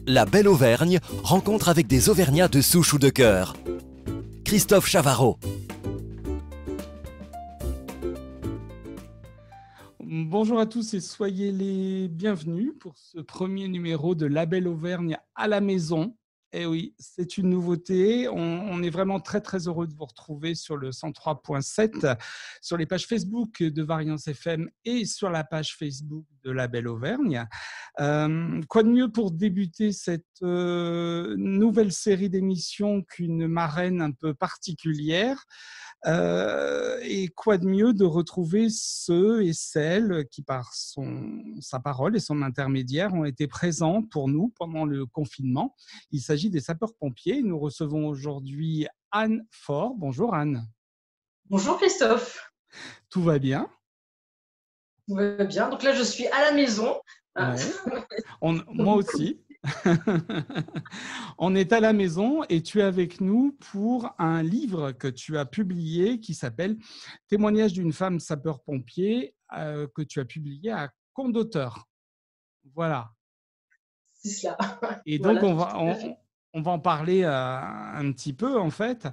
La Belle Auvergne, rencontre avec des Auvergnats de souche ou de cœur. Christophe Chavarot. Bonjour à tous et soyez les bienvenus pour ce premier numéro de La Belle Auvergne à la maison. Eh oui, c'est une nouveauté. On est vraiment très, très heureux de vous retrouver sur le 103.7, sur les pages Facebook de Variance FM et sur la page Facebook de La Belle Auvergne. Quoi de mieux pour débuter cette nouvelle série d'émissions qu'une marraine un peu particulière et quoi de mieux de retrouver ceux et celles qui, par sa parole et son intermédiaire, ont été présents pour nous pendant le confinement. Il s'agit des sapeurs-pompiers. Nous recevons aujourd'hui Anne Faure. Bonjour Anne. Bonjour Christophe. Tout va bien? Tout va bien. Donc là, je suis à la maison. Ouais. Moi aussi. On est à la maison et tu es avec nous pour un livre que tu as publié qui s'appelle « Témoignage d'une femme sapeur-pompier » que tu as publié à Compte d'auteur. Voilà. C'est cela. Et Voilà, donc, on va en parler un petit peu, en fait.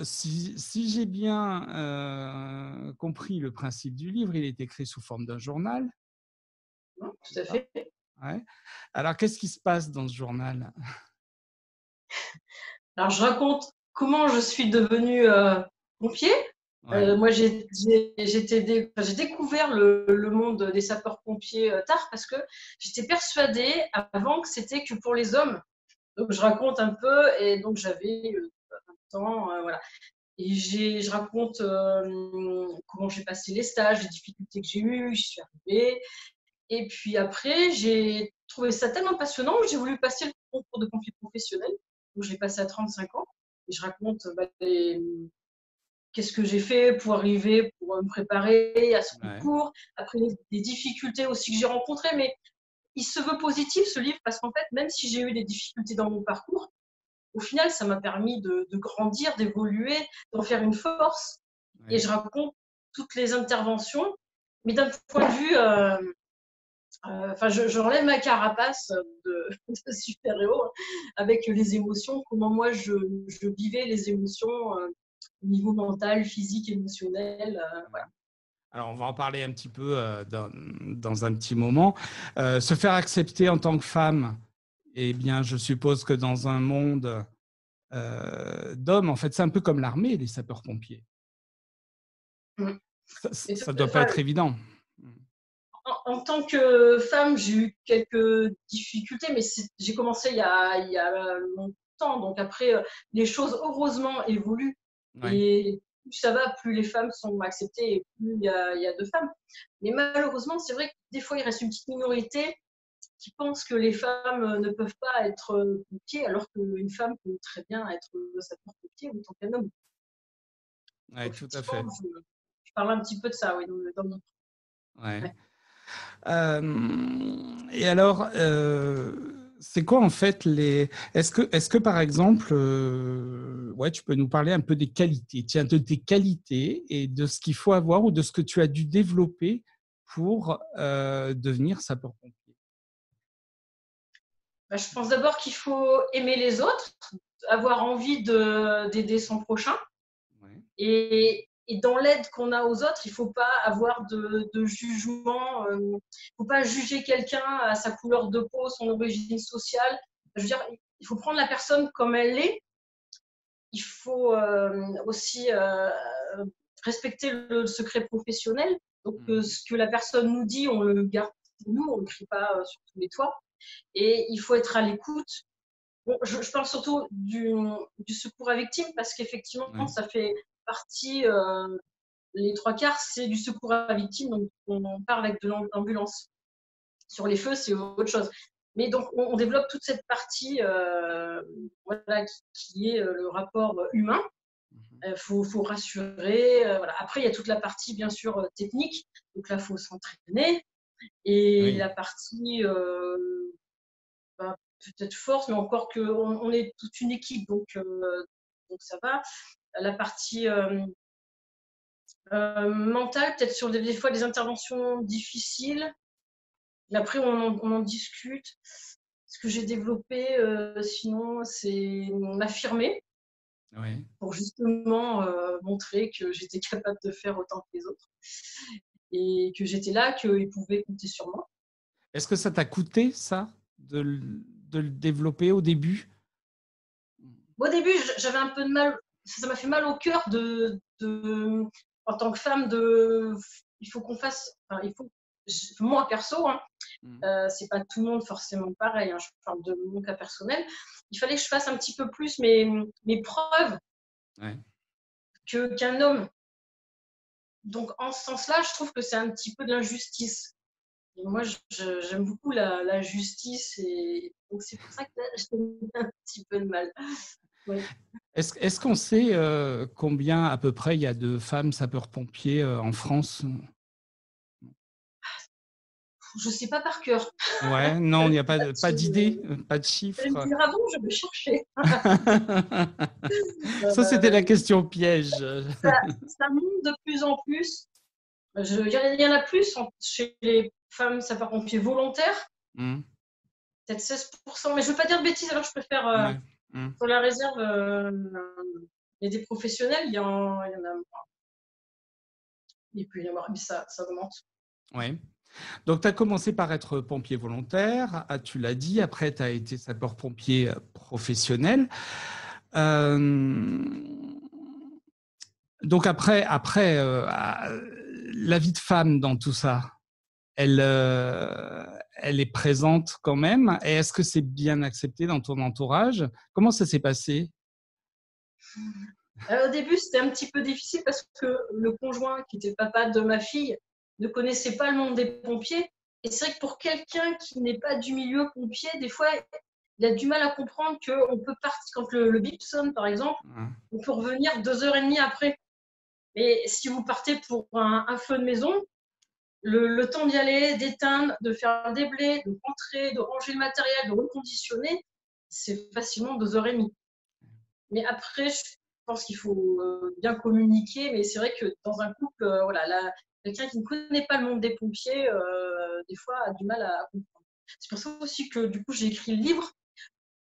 Si j'ai bien compris le principe du livre, il est écrit sous forme d'un journal. Tout à fait. Ouais. Alors, qu'est-ce qui se passe dans ce journal? Alors, je raconte comment je suis devenue pompier. Ouais. Moi, j'ai découvert le monde des sapeurs-pompiers tard parce que j'étais persuadée avant que c'était que pour les hommes. Donc, je raconte un peu et donc j'avais 20 ans, voilà. Et je raconte comment j'ai passé les stages, les difficultés que j'ai eues, j'y suis arrivée. Et puis après, j'ai trouvé ça tellement passionnant que j'ai voulu passer le concours de pompier professionnel. Donc, je l'ai passé à 35 ans. Et je raconte qu'est-ce que j'ai fait pour arriver, pour me préparer à ce concours. Après, les difficultés aussi que j'ai rencontrées. Mais il se veut positif, ce livre, parce qu'en fait, même si j'ai eu des difficultés dans mon parcours, au final, ça m'a permis de grandir, d'évoluer, d'en faire une force. Et je raconte toutes les interventions. Mais d'un point de vue... je relève ma carapace de super-héros avec les émotions, comment moi je vivais les émotions au niveau mental, physique, émotionnel. Voilà. Alors, on va en parler un petit peu dans un petit moment. Se faire accepter en tant que femme, eh bien, je suppose que dans un monde d'hommes, en fait, c'est un peu comme l'armée, les sapeurs-pompiers. Ça ne doit pas être évident. En tant que femme, j'ai eu quelques difficultés, mais j'ai commencé il y a longtemps. Donc après, les choses, heureusement, évoluent. Ouais. Et plus ça va, plus les femmes sont acceptées et plus il y a de femmes. Mais malheureusement, c'est vrai que des fois, il reste une petite minorité qui pense que les femmes ne peuvent pas être pompiers, alors qu'une femme peut très bien être sapeur-pompier autant qu'un homme. Oui, tout à fait. Je parle un petit peu de ça, oui, dans mon... Ouais. Et alors, c'est quoi en fait les... Est-ce que par exemple, tu peux nous parler un peu des qualités, tiens, de tes qualités et de ce qu'il faut avoir ou de ce que tu as dû développer pour devenir sapeur-pompier? Je pense d'abord qu'il faut aimer les autres, avoir envie d'aider son prochain. Ouais. Et dans l'aide qu'on a aux autres, il ne faut pas avoir de jugement. Il ne faut pas juger quelqu'un à sa couleur de peau, son origine sociale. Je veux dire, il faut prendre la personne comme elle est. Il faut aussi respecter le secret professionnel. Donc, ce que la personne nous dit, on le garde pour nous, on ne le crie pas sur tous les toits. Et il faut être à l'écoute. Bon, je parle surtout du secours à victime parce qu'effectivement, ça fait partie, les 3/4, c'est du secours à victime. Donc, on parle avec de l'ambulance. Sur les feux, c'est autre chose. Mais donc, on développe toute cette partie qui est le rapport humain. Il faut rassurer. Voilà. Après, il y a toute la partie, bien sûr, technique. Donc là, il faut s'entraîner. Et la partie... peut-être force, mais encore qu'on est toute une équipe, donc ça va. La partie mentale, peut-être sur des fois des interventions difficiles, mais après on en discute. Ce que j'ai développé, sinon, c'est m'affirmer pour justement montrer que j'étais capable de faire autant que les autres et que j'étais là, qu'ils pouvaient compter sur moi. Est-ce que ça t'a coûté, ça, de le développer au début? Au début, j'avais un peu de mal, ça m'a fait mal au cœur en tant que femme, il faut qu'on fasse, enfin, moi perso, hein, c'est pas tout le monde forcément pareil, hein, je parle de mon cas personnel, il fallait que je fasse un petit peu plus mes preuves qu'un homme. Donc en ce sens-là, je trouve que c'est un petit peu de l'injustice. Et moi, j'aime beaucoup la justice, et donc c'est pour ça que j'ai un petit peu de mal. Oui. Est-ce qu'on sait combien à peu près il y a de femmes sapeurs-pompiers en France? Je ne sais pas par cœur. Ouais, non, il n'y a pas d'idée, pas de chiffre. Je vais me dire, ah bon, je vais chercher. Ça, c'était la question piège. Ça monte de plus en plus. Il y en a plus chez les femmes sapeurs-pompiers volontaires. Peut-être 16%, mais je ne veux pas dire de bêtises, alors je préfère sur la réserve. Il y a des professionnels, il y en a moins. Et puis, ça augmente. Oui. Donc, tu as commencé par être pompier volontaire, tu l'as dit, après, tu as été sapeur-pompier professionnel. Donc, après la vie de femme dans tout ça, elle est présente quand même. Et est-ce que c'est bien accepté dans ton entourage? Comment ça s'est passé? Au début, c'était un petit peu difficile parce que le conjoint, qui était le papa de ma fille, ne connaissait pas le monde des pompiers. Et c'est vrai que pour quelqu'un qui n'est pas du milieu pompier, des fois, il a du mal à comprendre qu'on peut partir, quand le bip sonne, par exemple, on peut revenir 2h30 après. Mais si vous partez pour un feu de maison, le temps d'y aller, d'éteindre, de faire des blés, de rentrer, de ranger le matériel, de reconditionner, c'est facilement 2h30. Mais après, je pense qu'il faut bien communiquer, mais c'est vrai que dans un couple, quelqu'un qui ne connaît pas le monde des pompiers, des fois, a du mal à comprendre. C'est pour ça aussi que du coup, j'ai écrit le livre,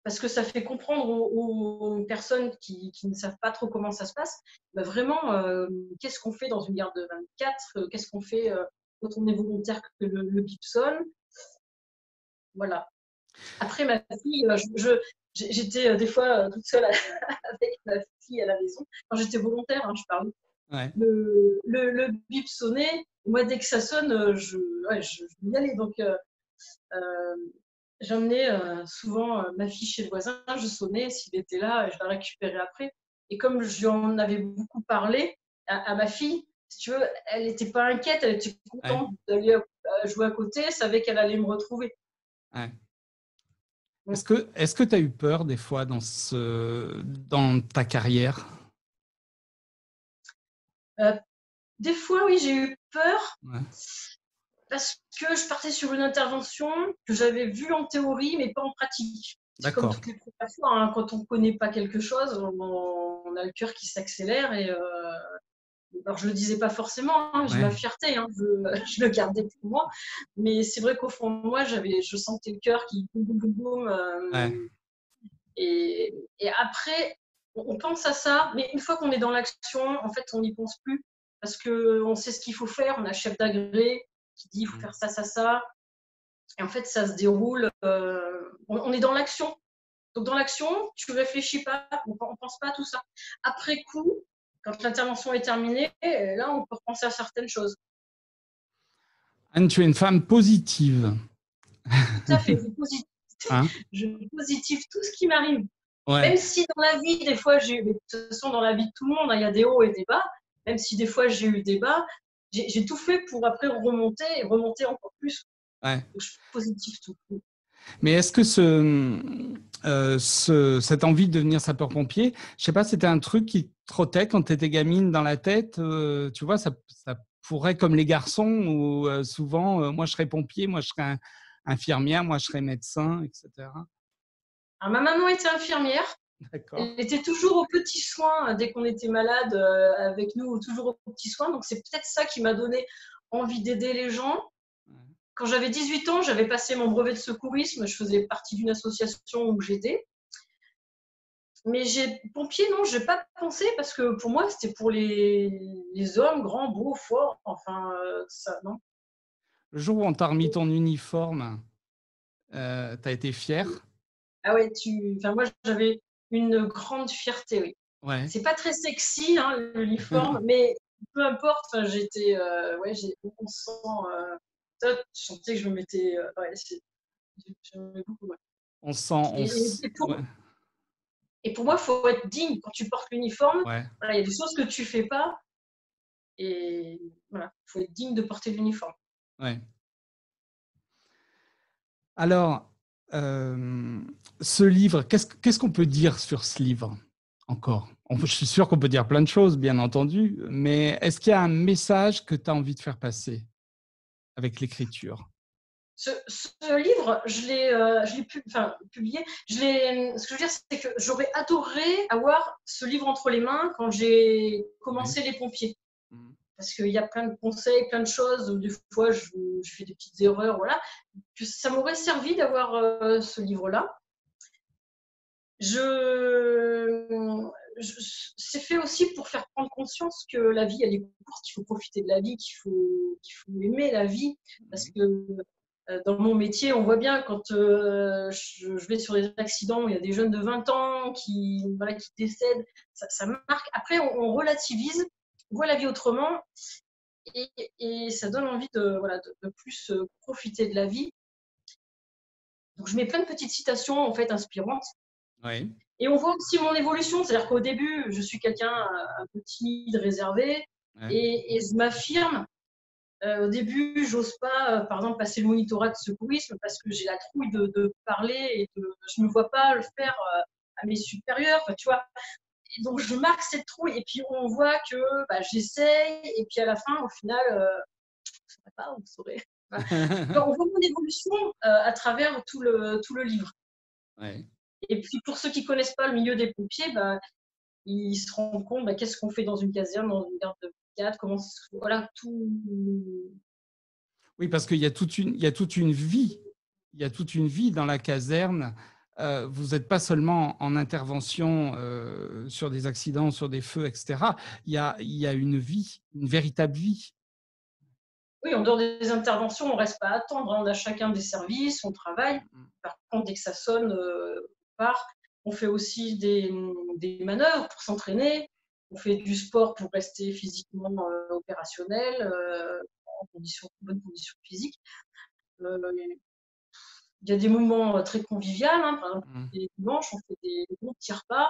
parce que ça fait comprendre aux personnes qui ne savent pas trop comment ça se passe, vraiment, qu'est-ce qu'on fait dans une guerre de 24, qu'est-ce qu'on fait quand on est volontaire, que le bip sonne. Voilà. Après, ma fille, j'étais des fois toute seule avec ma fille à la maison. Quand j'étais volontaire, je parle. Ouais. Le bip sonnait. Moi, dès que ça sonne, je veux y aller. Donc, j'emmenais souvent ma fille chez le voisin. Je sonnais. S'il était là, je la récupérais après. Et comme j'en avais beaucoup parlé à ma fille, si tu veux, elle n'était pas inquiète. Elle était contente d'aller jouer à côté. Elle savait qu'elle allait me retrouver. Ouais. Est-ce que tu as eu peur des fois dans ta carrière? Des fois, oui, j'ai eu peur parce que je partais sur une intervention que j'avais vue en théorie, mais pas en pratique. C'est comme toutes les premières fois, quand on ne connaît pas quelque chose, on a le cœur qui s'accélère. Et alors, je ne le disais pas forcément, j'ai ma fierté, je le gardais pour moi. Mais c'est vrai qu'au fond de moi, je sentais le cœur qui boum, boum, boum, boum. Et après, on pense à ça, mais une fois qu'on est dans l'action, en fait, on n'y pense plus parce qu'on sait ce qu'il faut faire. On a le chef d'agré qui dit il faut faire ça, ça, ça. Et en fait, ça se déroule. On est dans l'action. Donc, dans l'action, tu ne réfléchis pas, on ne pense pas à tout ça. Après coup, quand l'intervention est terminée, là, on peut repenser à certaines choses. Anne, tu es une femme positive. Tout à fait, je positive tout ce qui m'arrive. Même si dans la vie, des fois, de toute façon, dans la vie de tout le monde, il y a des hauts et des bas. Même si des fois, j'ai eu des bas, j'ai tout fait pour après remonter et remonter encore plus. Donc, je suis positive tout. Mais est-ce que cette envie de devenir sapeur-pompier, je sais pas, c'était un truc qui te trottait quand tu étais gamine dans la tête, tu vois, ça pourrait, comme les garçons, où souvent, moi je serais pompier, moi je serais infirmière, moi je serais médecin, etc. Alors, ma maman était infirmière. Elle était toujours aux petits soins dès qu'on était malade avec nous, toujours aux petits soins. Donc c'est peut-être ça qui m'a donné envie d'aider les gens. quand j'avais 18 ans, j'avais passé mon brevet de secourisme. Je faisais partie d'une association où j'étais. Mais pompier, non, je n'ai pas pensé parce que pour moi, c'était pour les hommes grands, beaux, forts. Enfin, ça, non. Le jour où on t'a remis ton uniforme, tu as été fière? Ah ouais, enfin, moi, j'avais une grande fierté, oui. Ouais. C'est pas très sexy, hein, l'uniforme, mais peu importe. Enfin, j'étais, ouais, on sent. Je sentais que je me mettais. Ouais, j'aimais beaucoup. Ouais. On sent. Et pour moi, il faut être digne quand tu portes l'uniforme. Ouais. Voilà, il y a des choses que tu fais pas. Et voilà, il faut être digne de porter l'uniforme. Ouais. Alors, ce livre, qu'est-ce qu'on peut dire sur ce livre encore? Je suis sûr qu'on peut dire plein de choses, bien entendu, mais est-ce qu'il y a un message que tu as envie de faire passer avec l'écriture? Ce livre, je l'ai publié. Ce que je veux dire, c'est que j'aurais adoré avoir ce livre entre les mains quand j'ai commencé les pompiers. Parce qu'il y a plein de conseils, plein de choses. Des fois, je fais des petites erreurs, voilà. Que ça m'aurait servi d'avoir ce livre-là. C'est fait aussi pour faire prendre conscience que la vie, elle est courte, qu'il faut profiter de la vie, qu'il faut aimer la vie. Parce que dans mon métier, on voit bien quand je vais sur des accidents où il y a des jeunes de 20 ans qui décèdent, ça marque. Après, on relativise, on voit la vie autrement et ça donne envie de plus profiter de la vie. Donc, je mets plein de petites citations en fait inspirantes. Oui. Et on voit aussi mon évolution, c'est-à-dire qu'au début, je suis quelqu'un un peu timide, réservé, et je m'affirme. Au début, j'ose pas, par exemple, passer le monitorat de secourisme parce que j'ai la trouille de parler et je me vois pas le faire à mes supérieurs, enfin, tu vois. Et donc, je marque cette trouille et puis on voit que j'essaye et puis à la fin, au final, je ne saurais pas, vous saurez. On voit mon évolution à travers tout le livre. Ouais. Et puis, pour ceux qui ne connaissent pas le milieu des pompiers, ils se rendent compte qu'est-ce qu'on fait dans une caserne, dans une garde de brigade, voilà, tout. Oui, parce qu'il y a toute une vie. Il y a toute une vie dans la caserne. Vous n'êtes pas seulement en intervention sur des accidents, sur des feux, etc. Il y a une vie, une véritable vie. Oui, en dehors des interventions, on ne reste pas à attendre. On a chacun des services, on travaille. Par contre, dès que ça sonne, on part. On fait aussi des manœuvres pour s'entraîner. On fait du sport pour rester physiquement opérationnel, en bonne condition physique. Il y a des moments très conviviaux. Hein. Par exemple, les dimanches, on fait des bons petits repas.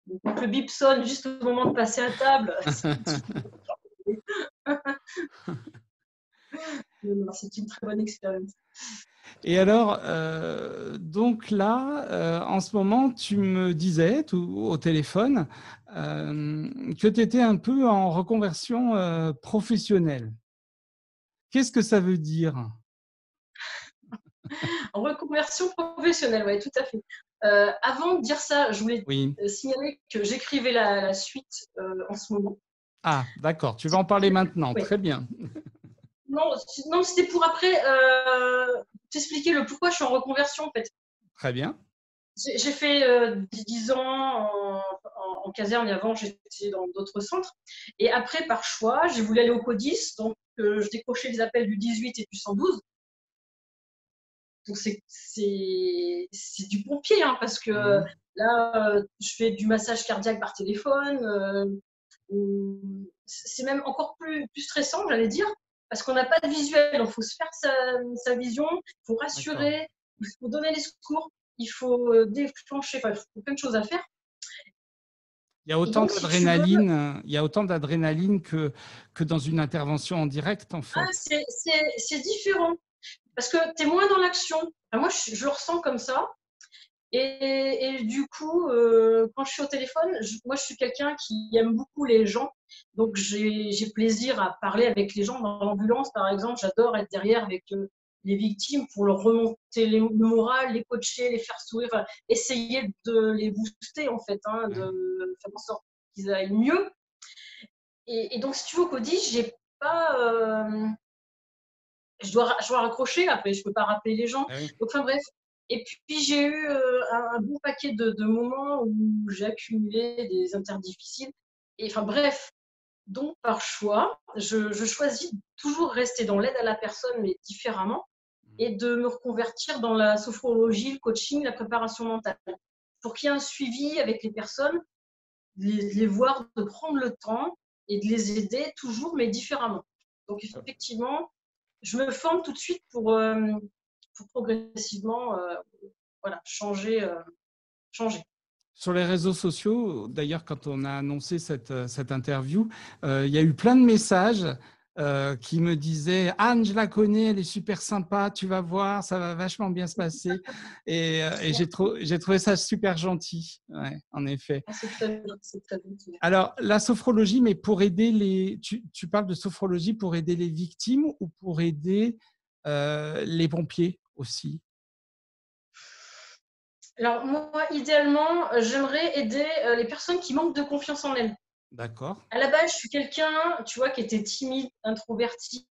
Donc, le bip sonne juste au moment de passer à table. C'est une très bonne expérience. Et alors, donc là, en ce moment, tu me disais au téléphone que tu étais un peu en reconversion professionnelle. Qu'est-ce que ça veut dire? En reconversion professionnelle, oui, tout à fait. Avant de dire ça, je voulais signaler que j'écrivais la suite en ce moment. Ah, d'accord. Tu vas en parler maintenant. Oui. Très bien. Non, c'était pour après t'expliquer le pourquoi je suis en reconversion, en fait. Très bien. J'ai fait 10 ans en caserne et avant, j'étais dans d'autres centres. Et après, par choix, j'ai voulu aller au CODIS, donc je décrochais les appels du 18 et du 112. Donc, c'est du pompier, hein, parce que là, je fais du massage cardiaque par téléphone. C'est même encore plus stressant, j'allais dire, parce qu'on n'a pas de visuel. Il faut se faire sa vision, il faut rassurer, il faut donner les secours, il faut déclencher, il faut plein de choses à faire. Il y a autant d'adrénaline, que dans une intervention en direct, en fait. Ah, c'est différent. Parce que tu es moins dans l'action. Enfin, moi, je le ressens comme ça. Et du coup, quand je suis au téléphone, moi, je suis quelqu'un qui aime beaucoup les gens. Donc, j'ai plaisir à parler avec les gens. Dans l'ambulance, par exemple, j'adore être derrière avec les victimes pour leur remonter le moral, les coacher, les faire sourire, essayer de les booster, en fait, hein, de faire en sorte qu'ils aillent mieux. Et donc, si tu veux, au CODIS, j'ai pas… je dois raccrocher, après, je ne peux pas rappeler les gens. Ah oui. Donc, enfin bref. Et puis, j'ai eu un bon paquet de moments où j'ai accumulé des inters difficiles. Et enfin bref, donc par choix, je choisis de toujours rester dans l'aide à la personne, mais différemment, et de me reconvertir dans la sophrologie, le coaching, la préparation mentale. Pour qu'il y ait un suivi avec les personnes, de les voir, de prendre le temps et de les aider toujours, mais différemment. Donc effectivement, je me forme tout de suite pour progressivement voilà, changer. Sur les réseaux sociaux, d'ailleurs, quand on a annoncé cette interview, il y a eu plein de messages qui me disaient « Anne, je la connais, elle est super sympa, tu vas voir, ça va vachement bien se passer. » Et j'ai trouvé ça super gentil, ouais, en effet. C'est très gentil. Alors, la sophrologie, mais pour aider les… Tu parles de sophrologie pour aider les victimes ou pour aider les pompiers aussi? Alors, moi, idéalement, j'aimerais aider les personnes qui manquent de confiance en elles. D'accord. À la base, je suis quelqu'un, tu vois, qui était timide, introverti.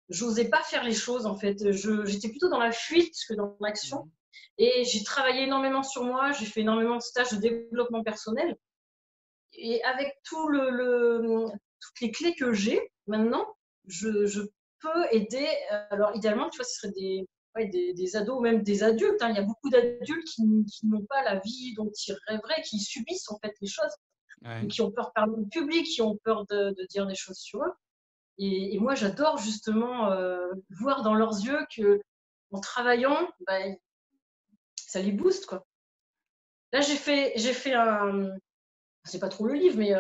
J'osais pas faire les choses, en fait. J'étais plutôt dans la fuite que dans l'action. Et j'ai travaillé énormément sur moi. J'ai fait énormément de stages de développement personnel. Et avec toutes les clés que j'ai maintenant, je peux aider. Alors, idéalement, tu vois, ce serait des ados ou même des adultes. Hein. Il y a beaucoup d'adultes qui n'ont pas la vie dont ils rêveraient, qui subissent en fait les choses, Ouais. qui ont peur de parler au public, qui ont peur de dire des choses sur eux. Et moi, j'adore justement voir dans leurs yeux qu'en travaillant, bah, ça les booste, quoi. Là, j'ai fait un… C'est pas trop le livre, mais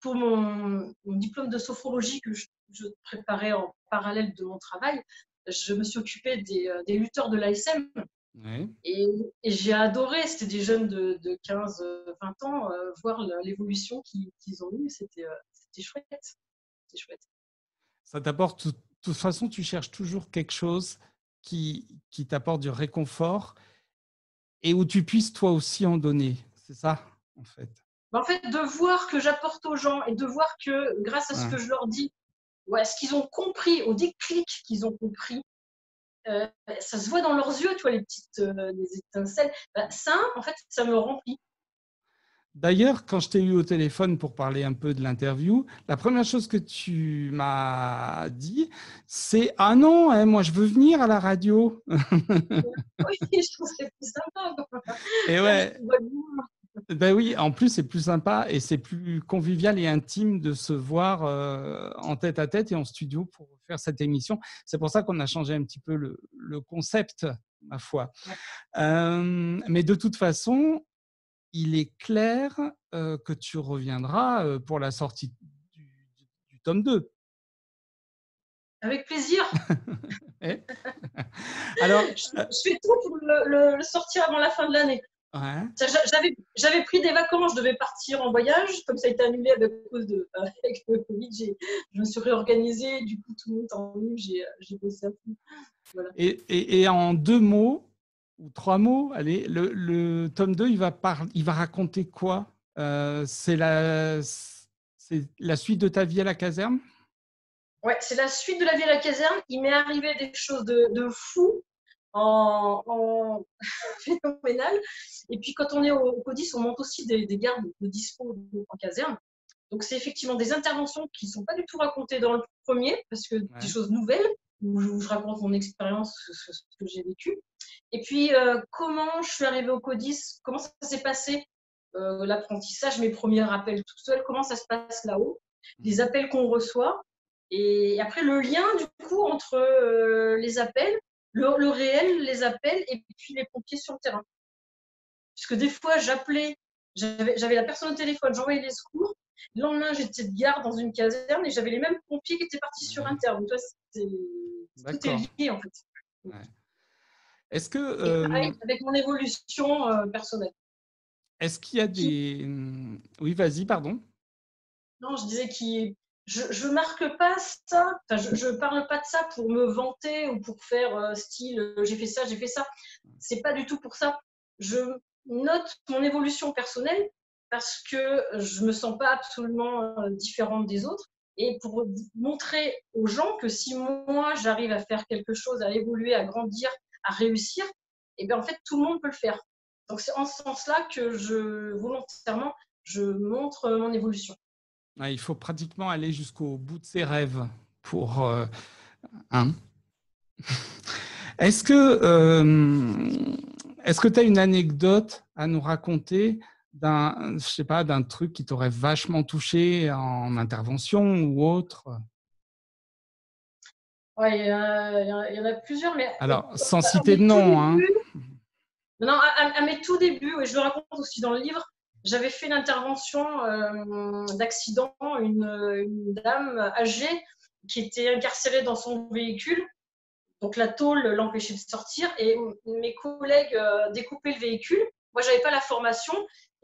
pour mon diplôme de sophrologie que je préparais en parallèle de mon travail, je me suis occupée des lutteurs de l'ASM. Ouais. Et j'ai adoré, c'était des jeunes de 15-20 ans, voir l'évolution qu'ils ont eue, c'était chouette. C'était chouette. Ça t'apporte, de toute façon, tu cherches toujours quelque chose qui t'apporte du réconfort et où tu puisses toi aussi en donner. C'est ça, en fait. En fait, de voir que j'apporte aux gens et de voir que grâce à ce que je leur dis, ou à ce qu'ils ont compris, au déclic qu'ils ont compris, ça se voit dans leurs yeux, tu vois, les petites les étincelles. Ça, en fait, ça me remplit. D'ailleurs, quand je t'ai eu au téléphone pour parler un peu de l'interview, la première chose que tu m'as dit, c'est « Ah non, hein, moi je veux venir à la radio ». Oui, je trouve que c'est plus sympa. Et ouais, ben oui, en plus c'est plus sympa et c'est plus convivial et intime de se voir en tête à tête et en studio pour faire cette émission. C'est pour ça qu'on a changé un petit peu le concept, ma foi. Mais de toute façon, il est clair que tu reviendras pour la sortie du tome 2. Avec plaisir. Alors, je fais tout pour le sortir avant la fin de l'année. Ouais. J'avais pris des vacances, je devais partir en voyage, comme ça a été annulé avec le Covid, je me suis réorganisée, du coup tout le monde est en ligne, j'ai bossé un peu. Voilà. Et en 2 mots ou 3 mots, allez, le tome 2, il va raconter quoi? C'est la suite de ta vie à la caserne? Ouais, c'est la suite de la vie à la caserne. Il m'est arrivé des choses de fou, en phénoménal. Et puis quand on est au CODIS, on monte aussi des gardes de dispo en caserne. Donc c'est effectivement des interventions qui ne sont pas du tout racontées dans le premier, parce que des choses nouvelles, où je raconte mon expérience, ce que j'ai vécu. Et puis comment je suis arrivée au CODIS, comment ça s'est passé, l'apprentissage, mes premiers appels tout seul, comment ça se passe là-haut, les appels qu'on reçoit. Et après, le lien, du coup, entre les appels, le réel, les appels, et puis les pompiers sur le terrain. Puisque des fois, j'appelais, j'avais la personne au téléphone, j'envoyais les secours. Le lendemain, j'étais de garde dans une caserne et j'avais les mêmes pompiers qui étaient partis sur un terrain. Donc, tout est lié, en fait. Ouais. Est-ce que… pareil, avec mon évolution personnelle. Est-ce qu'il y a des… Oui, vas-y, pardon. Non, je disais que je marque pas ça, je parle pas de ça pour me vanter ou pour faire style j'ai fait ça, j'ai fait ça. C'est pas du tout pour ça. Je note mon évolution personnelle parce que je me sens pas absolument différente des autres et pour montrer aux gens que si moi, j'arrive à faire quelque chose, à évoluer, à grandir, à réussir, et bien en fait, tout le monde peut le faire. Donc, c'est en ce sens-là que volontairement, je montre mon évolution. Il faut pratiquement aller jusqu'au bout de ses rêves pour... hein. Est-ce que tu as une anecdote à nous raconter je sais pas, d'un truc qui t'aurait vachement touché en intervention ou autre? Ouais, il y en a plusieurs, mais alors, sans à citer de mes tout nom, hein. débuts, non, à mes tout débuts, et je le raconte aussi dans le livre, j'avais fait une intervention d'accident, une dame âgée qui était incarcérée dans son véhicule. Donc la tôle l'empêchait de sortir et mes collègues découpaient le véhicule. Moi, j'avais pas la formation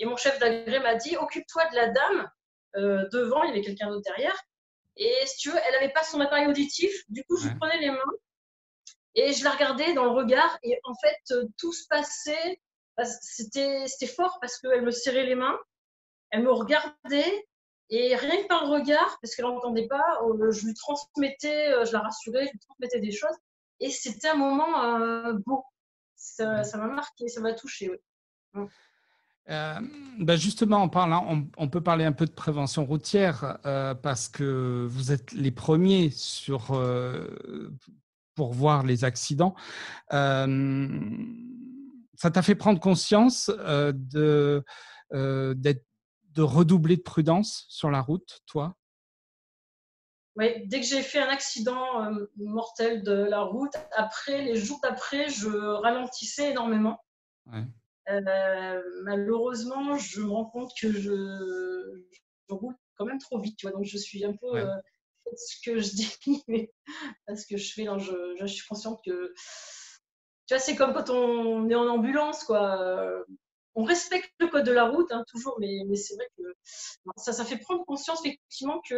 et mon chef d'agré m'a dit occupe-toi de la dame devant, il y avait quelqu'un d'autre derrière. Et si tu veux, elle n'avait pas son appareil auditif. Du coup, je lui prenais les mains et je la regardais dans le regard. Et en fait, tout se passait. C'était fort parce qu'elle me serrait les mains, elle me regardait. Et rien que par le regard, parce qu'elle n'entendait pas, je lui transmettais, je la rassurais, je lui transmettais des choses. Et c'était un moment beau. Ça m'a marqué, ça m'a touché. Oui. Justement, en parlant, on peut parler un peu de prévention routière parce que vous êtes les premiers pour voir les accidents. Ça t'a fait prendre conscience de redoubler de prudence sur la route, toi? Oui, dès que j'ai fait un accident mortel de la route, les jours d'après, je ralentissais énormément. Ouais. Malheureusement, je me rends compte que je roule quand même trop vite, tu vois, donc je suis un peu ce que je dis, mais parce que je fais, non, je suis consciente que, tu vois, c'est comme quand on est en ambulance, quoi. On respecte le code de la route, hein, toujours, mais c'est vrai que ça fait prendre conscience effectivement que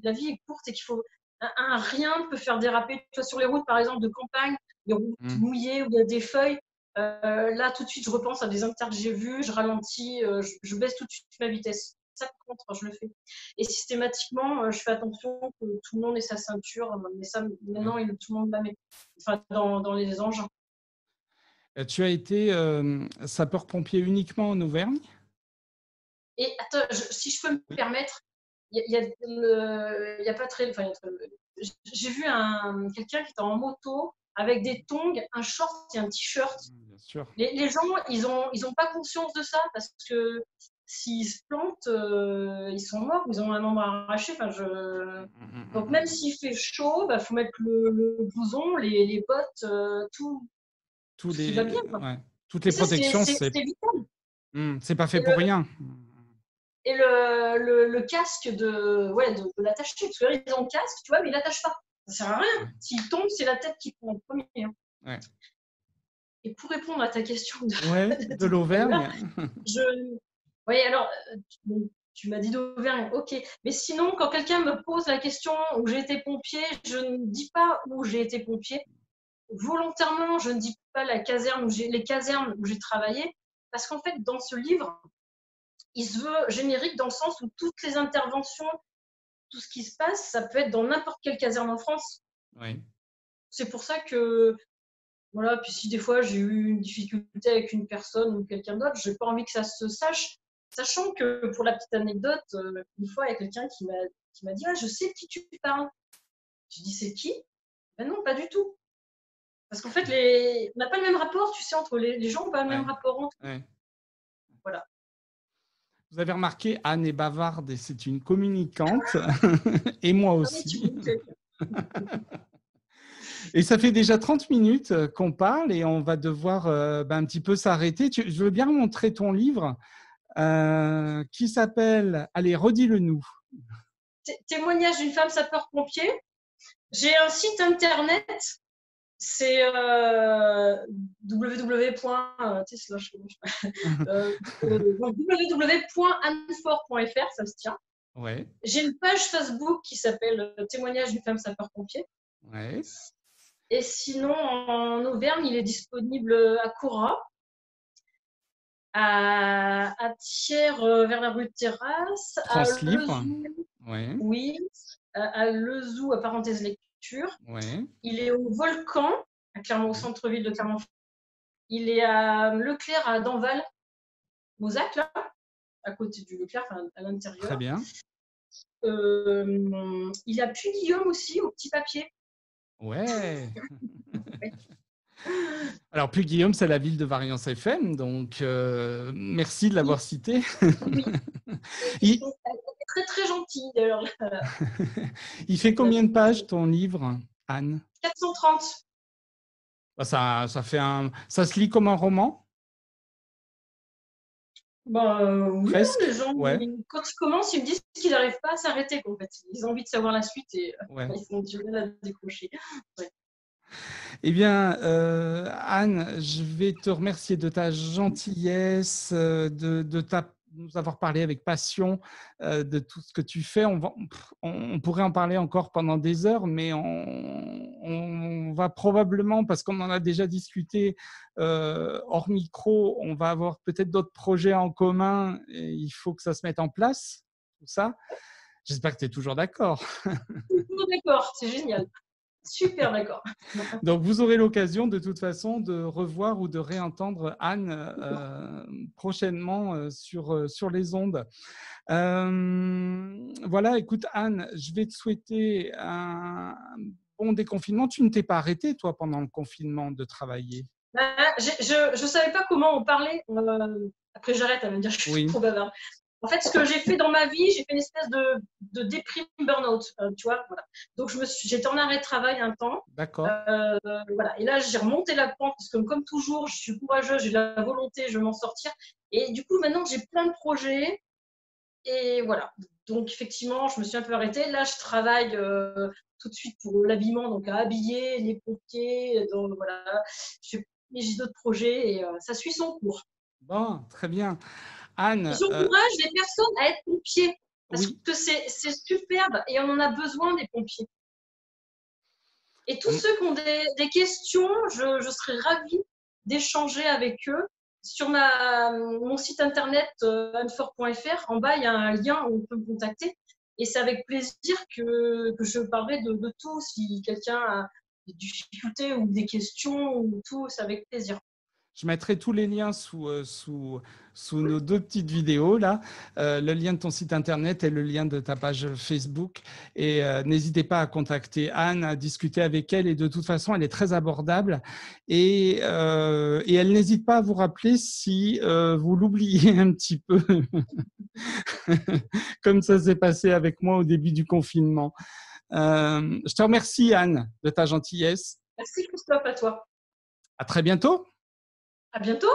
la vie est courte et qu'il faut un rien peut faire déraper. Tu vois, sur les routes, par exemple, de campagne, des routes mouillées où il y a des feuilles. Là, tout de suite, je repense à des inters que j'ai vus, je ralentis, je baisse tout de suite ma vitesse. Ça, par contre, je le fais. Et systématiquement, je fais attention que tout le monde ait sa ceinture. Mais ça, maintenant, tout le monde la met. Enfin, dans les engins. Tu as été sapeur-pompier uniquement en Auvergne? Et attends, si je peux me permettre, il y a pas très. Enfin, j'ai vu quelqu'un qui était en moto avec des tongs, un short et un t-shirt. Bien sûr. Les gens, ils ont pas conscience de ça parce que s'ils se plantent, ils sont morts, ils ont un membre arraché. Enfin, donc même s'il fait chaud, bah, faut mettre le blouson, les bottes, tout ce qui va bien. Toutes les protections, c'est vital. C'est pas fait pour rien. Et le casque de l'attacher. Parce que là, ils ont le casque, tu vois, mais ils l'attachent pas. Ça sert à rien. S'il tombe, c'est la tête qui prend en premier. Hein. Ouais. Et pour répondre à ta question de l'Auvergne. Oui, alors, tu m'as dit d'Auvergne, ok. Mais sinon, quand quelqu'un me pose la question où j'ai été pompier, je ne dis pas où j'ai été pompier. Volontairement, je ne dis pas les casernes où j'ai travaillé. Parce qu'en fait, dans ce livre, il se veut générique dans le sens où toutes les interventions, tout ce qui se passe, ça peut être dans n'importe quelle caserne en France. Oui. C'est pour ça que, voilà, puis si des fois j'ai eu une difficulté avec une personne ou quelqu'un d'autre, j'ai pas envie que ça se sache, sachant que, pour la petite anecdote, une fois, il y a quelqu'un qui m'a dit « Ah, je sais de qui tu parles ». Je dis « C'est qui ?» Ben non, pas du tout. Parce qu'en fait, on n'a pas le même rapport, tu sais, entre les gens, n'ont pas le même rapport entre eux. Voilà. Vous avez remarqué, Anne est bavarde et c'est une communicante, et moi aussi. Et ça fait déjà 30 minutes qu'on parle et on va devoir un petit peu s'arrêter. Je veux bien montrer ton livre qui s'appelle, allez, redis-le-nous. Témoignage d'une femme sapeur-pompier. J'ai un site internet, c'est www.annefort.fr, ça se tient. Ouais. J'ai une page Facebook qui s'appelle Témoignage d'une femme sapeur-pompier. Ouais. Et sinon, en Auvergne, il est disponible à Courras, à Thiers, vers la rue de Terrasse, France Libre. Oui, à Lezou, à parenthèse lecture. Ouais. Il est au Volcan, à Clermont, au centre-ville de Clermont. Il est à Leclerc, à Danval, Mozac, là, à côté du Leclerc, enfin, à l'intérieur. Très bien. Il a Puy-Guillaume aussi, au Petit Papier. Ouais. Alors, Puy-Guillaume, c'est la ville de Variance FM, donc merci de l'avoir cité. Oui. Il est très, très gentil, d'ailleurs. Il fait combien de pages, ton livre, Anne? 430. Ça se lit comme un roman? Oui, presque. Les gens, ouais. quand ils commencent, ils me disent qu'ils n'arrivent pas à s'arrêter. En fait. Ils ont envie de savoir la suite et ils font du mal à décrocher. Ouais. Eh bien, Anne, je vais te remercier de ta gentillesse, de nous avoir parlé avec passion de tout ce que tu fais. On pourrait en parler encore pendant des heures, mais on va probablement, parce qu'on en a déjà discuté hors micro, on va avoir peut-être d'autres projets en commun et il faut que ça se mette en place, tout ça. J'espère que tu es toujours d'accord. Toujours d'accord, c'est génial. Super d'accord. Donc, vous aurez l'occasion de toute façon de revoir ou de réentendre Anne prochainement sur les ondes. Voilà, écoute Anne, je vais te souhaiter un bon déconfinement. Tu ne t'es pas arrêtée, toi, pendant le confinement, de travailler? Je ne savais pas comment en parler. Après, j'arrête à me dire que je suis trop bavarde. En fait, ce que j'ai fait dans ma vie, j'ai fait une espèce de déprime burn-out, tu vois. Voilà. Donc, j'étais en arrêt de travail un temps. D'accord. Voilà. Et là, j'ai remonté la pente parce que, comme toujours, je suis courageuse, j'ai de la volonté, je veux m'en sortir. Et du coup, maintenant, j'ai plein de projets. Et voilà. Donc, effectivement, je me suis un peu arrêtée. Là, je travaille tout de suite pour l'habillement, donc à habiller les pompiers. Donc, voilà. J'ai d'autres projets et ça suit son cours. Bon, très bien. Anne, j'encourage les personnes à être pompiers parce que c'est superbe et on en a besoin des pompiers. Et tous ceux qui ont des questions, je serais ravie d'échanger avec eux. Sur mon site internet anne4.fr, en bas, il y a un lien où on peut me contacter. Et c'est avec plaisir que je parlerai de tout. Si quelqu'un a des difficultés ou des questions, ou tout, c'est avec plaisir. Je mettrai tous les liens sous nos deux petites vidéos, là, le lien de ton site internet et le lien de ta page Facebook. Et n'hésitez pas à contacter Anne, à discuter avec elle. Et de toute façon, elle est très abordable. Et elle n'hésite pas à vous rappeler si vous l'oubliez un petit peu, comme ça s'est passé avec moi au début du confinement. Je te remercie, Anne, de ta gentillesse. Merci, Christophe, à toi. À très bientôt. À bientôt.